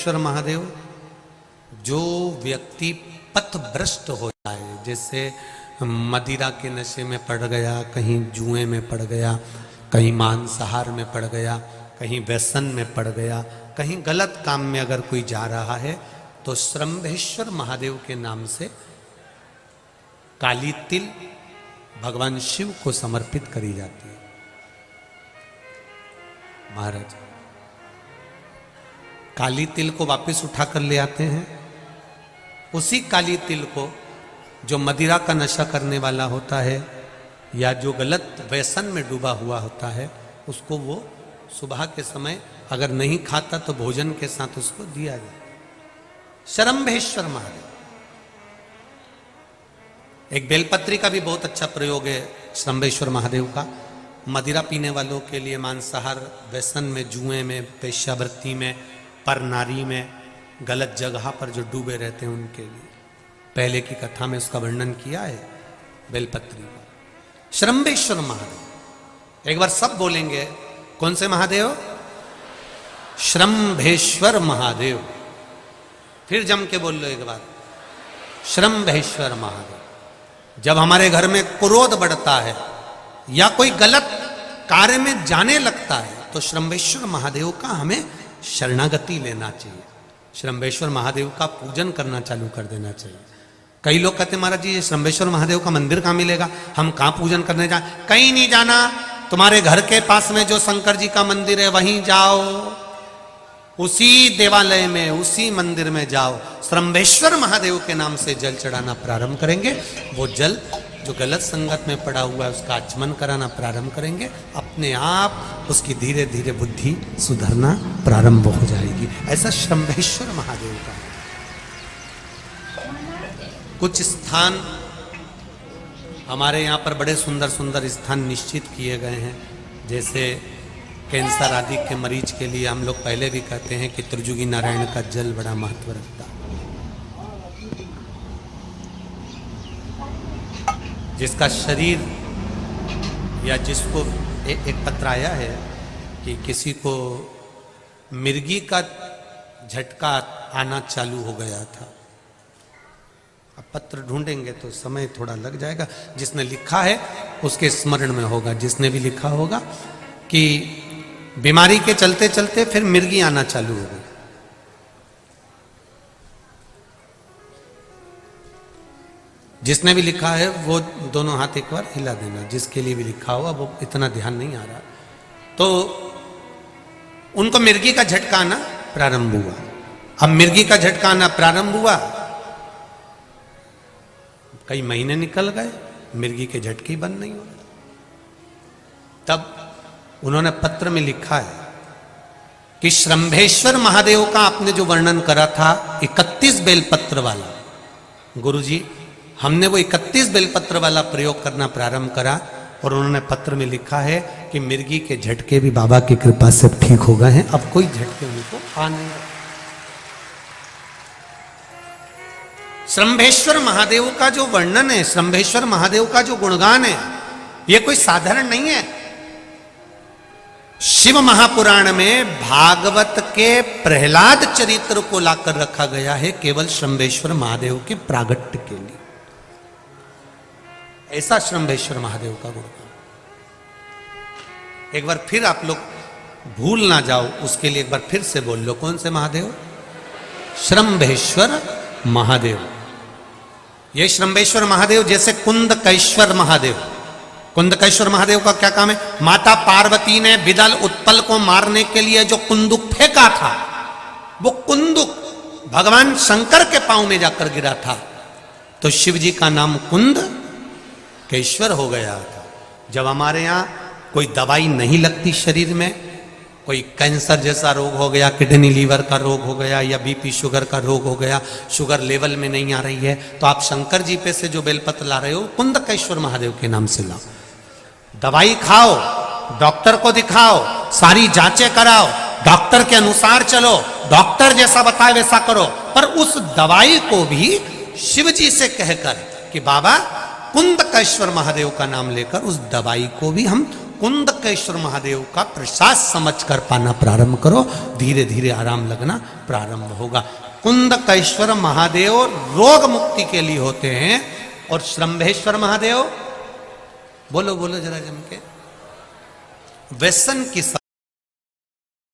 श्रम्भेश्वर महादेव, जो व्यक्ति पथभ्रष्ट हो जाए, जैसे मदिरा के नशे में पड़ गया, कहीं जुए में पड़ गया, कहीं मांसाहार में पड़ गया, कहीं व्यसन में पड़ गया, कहीं गलत काम में अगर कोई जा रहा है, तो श्रम्भेश्वर महादेव के नाम से काली तिल भगवान शिव को समर्पित करी जाती है। महाराज काली तिल को वापस उठा कर ले आते हैं। उसी काली तिल को जो मदिरा का नशा करने वाला होता है या जो गलत व्यसन में डूबा हुआ होता है, उसको वो सुबह के समय अगर नहीं खाता तो भोजन के साथ उसको दिया जाए। श्रम्भेश्वर महादेव। एक बेलपत्री का भी बहुत अच्छा प्रयोग है श्रम्भेश्वर महादेव का। मदिरा पीने वालों के लिए, मांसाहार, व्यसन में, जुए में, वेश्यावृत्ति में, पर नारी में, गलत जगह पर जो डूबे रहते हैं उनके लिए पहले की कथा में उसका वर्णन किया है बेलपत्री का। श्रम्भेश्वर महादेव। एक बार सब बोलेंगे, कौन से महादेव? श्रम्भेश्वर महादेव। फिर जम के बोल लो एक बार, श्रम्भेश्वर महादेव। जब हमारे घर में क्रोध बढ़ता है या कोई गलत कार्य में जाने लगता है तो श्रम्भेश्वर महादेव का हमें शरणागति लेना चाहिए। श्रम्भेश्वर महादेव का पूजन करना चालू कर देना चाहिए। कई लोग कहते महाराज जी ये श्रम्भेश्वर महादेव का मंदिर कहाँ मिलेगा, हम कहाँ पूजन करने जाए? कहीं नहीं जाना, तुम्हारे घर के पास में जो शंकर जी का मंदिर है वहीं जाओ, उसी देवालय में, उसी मंदिर में जाओ। श्रम्भेश्वर महादेव के नाम से जल चढ़ाना प्रारंभ करेंगे। वो जल जो गलत संगत में पड़ा हुआ है उसका आचमन कराना प्रारंभ करेंगे। अपने आप उसकी धीरे धीरे बुद्धि सुधरना प्रारंभ हो जाएगी। ऐसा श्रम्भेश्वर महादेव का। कुछ स्थान हमारे यहाँ पर बड़े सुंदर सुंदर स्थान निश्चित किए गए हैं। जैसे कैंसर आदि के मरीज के लिए हम लोग पहले भी कहते हैं कि त्रिजुगी नारायण का जल बड़ा महत्व रखता है। जिसका शरीर या जिसको एक पत्र आया है कि किसी को मिर्गी का झटका आना चालू हो गया था। अब पत्र ढूंढेंगे तो समय थोड़ा लग जाएगा। जिसने लिखा है उसके स्मरण में होगा। जिसने भी लिखा होगा कि बीमारी के चलते चलते फिर मिर्गी आना चालू हो गई। जिसने भी लिखा है वो दोनों हाथ एक बार हिला देना। जिसके लिए भी लिखा हुआ वो इतना ध्यान नहीं आ रहा, तो उनको मिर्गी का झटका आना प्रारंभ हुआ। अब मिर्गी का झटका आना प्रारंभ हुआ, कई महीने निकल गए, मिर्गी के झटके ही बंद नहीं हो रहे। तब उन्होंने पत्र में लिखा है कि श्रम्भेश्वर महादेव का आपने जो वर्णन करा था 31 बेलपत्र वाला, गुरुजी हमने वो 31 बेलपत्र वाला प्रयोग करना प्रारंभ करा और उन्होंने पत्र में लिखा है कि मिर्गी के झटके भी बाबा की कृपा से ठीक हो गए हैं। अब कोई झटके उनको आ नहीं। श्रम्भेश्वर महादेव का जो वर्णन है, श्रम्भेश्वर महादेव का जो गुणगान है, ये कोई साधारण नहीं है। शिव महापुराण में भागवत के प्रहलाद चरित्र को लाकर रखा गया है केवल श्रम्भेश्वर महादेव के प्रागट्य के लिए। ऐसा श्रम्भेश्वर महादेव का गुणगान। एक बार फिर आप लोग भूल ना जाओ, उसके लिए एक बार फिर से बोल लो, कौन से महादेव? श्रम्भेश्वर महादेव। ये श्रम्भेश्वर महादेव जैसे कुंदकेश्वर महादेव। कुंदकेश्वर महादेव का क्या काम है? माता पार्वती ने बिदल उत्पल को मारने के लिए जो कुंदुक फेंका था, वो कुंदुक भगवान शंकर के पांव में जाकर गिरा था, तो शिव जी का नाम कुंदकेश्वर हो गया था। जब हमारे यहाँ कोई दवाई नहीं लगती शरीर में, कोई कैंसर जैसा रोग हो गया, किडनी लीवर का रोग हो गया या बीपी शुगर का रोग हो गया, शुगर लेवल में नहीं आ रही है, तो आप शंकर जी पे से जो बेलपत्र ला रहे हो कुंदकेश्वर महादेव के नाम से लाओ। दवाई खाओ, डॉक्टर को दिखाओ, सारी जांचें कराओ, डॉक्टर के अनुसार चलो, डॉक्टर जैसा बताए वैसा करो, पर उस दवाई को भी शिव जी से कहकर कि बाबा कुंदकेश्वर महादेव का नाम लेकर उस दवाई को भी हम कुंदकेश्वर महादेव का प्रसाद समझकर पाना प्रारंभ करो, धीरे धीरे आराम लगना प्रारंभ होगा। कुंदकेश्वर महादेव रोग मुक्ति के लिए होते हैं, और श्रंभेश्वर महादेव, बोलो बोलो जरा जम के, व्यसन की